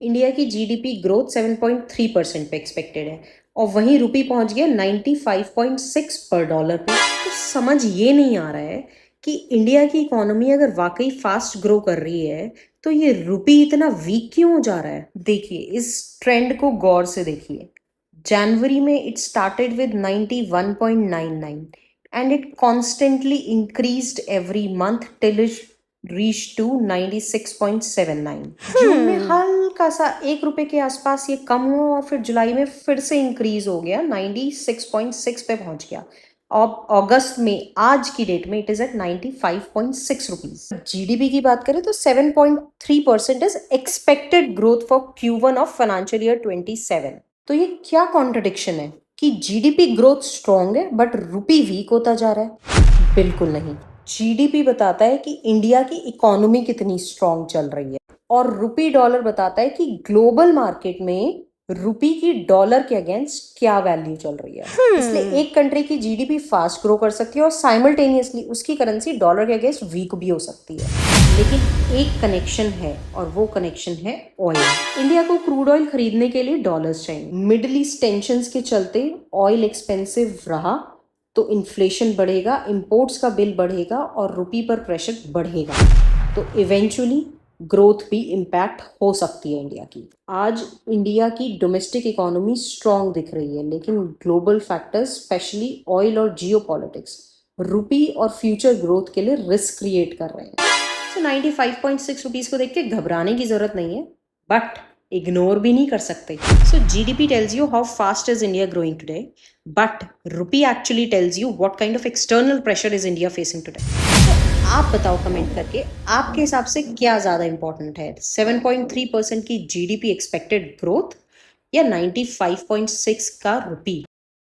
India की GDP growth 7.3% पे expected है और वहीं रुपी पहुंच गया 95.6 पर डॉलर पे। तो समझ ये नहीं आ रहा है कि इंडिया की इकोनॉमी अगर वाकई फास्ट ग्रो कर रही है तो ये रुपी इतना वीक क्यों हो जा रहा है। देखिए, इस ट्रेंड को गौर से देखिए। जनवरी में it started with 91.99 and it constantly increased every month till it reached to 96.79। जून में हल्का सा 1 रुपए के आसपास ये कम हुआ और फिर जुलाई में फिर से इंक्रीज हो गया, 96.6 पे पहुंच गया। अब अगस्त में आज की डेट में it is at 95.6 rupees. GDP की बात करें तो 7.3% is expected growth for Q1 of financial year 27। तो ये क्या कॉन्ट्रडिक्शन है कि जीडीपी ग्रोथ स्ट्रांग है बट रुपी वीक होता जा रहा है। बिल्कुल नहीं। जीडीपी बताता है कि इंडिया की इकोनॉमी कितनी स्ट्रांग चल रही है और रुपी डॉलर बताता है कि ग्लोबल मार्केट में रुपी की डॉलर के अगेंस्ट क्या वैल्यू चल रही है। इसलिए एक कंट्री की जीडीपी फास्ट ग्रो कर सकती है और साइमल्टेनियसली उसकी करेंसी डॉलर के अगेंस्ट वीक भी हो सकती है। लेकिन एक कनेक्शन है और वो कनेक्शन है ऑयल। इंडिया को क्रूड ऑयल खरीदने के लिए डॉलर्स चाहिए। मिडिल ईस्ट टेंशंस के चलते ऑयल एक्सपेंसिव रहा तो इन्फ्लेशन बढ़ेगा, इंपोर्ट्स का बिल बढ़ेगा और रुपी पर प्रेशर बढ़ेगा। तो इवेंचुअली ग्रोथ भी इम्पैक्ट हो सकती है इंडिया की। आज इंडिया की डोमेस्टिक इकोनॉमी स्ट्रांग दिख रही है लेकिन ग्लोबल फैक्टर्स स्पेशली ऑयल और जियोपॉलिटिक्स रुपी और फ्यूचर ग्रोथ के लिए रिस्क क्रिएट कर रहे हैं। सो 95.6 रुपीज को देख के घबराने की जरूरत नहीं है बट इग्नोर भी नहीं कर सकते। So GDP tells you how fast is India growing today but rupee actually tells you what kind of external pressure is India facing today. आप बताओ कमेंट करके आपके हिसाब से क्या ज्यादा इंपॉर्टेंट है, 7.3% की जीडीपी एक्सपेक्टेड ग्रोथ या 95.6 का रुपी।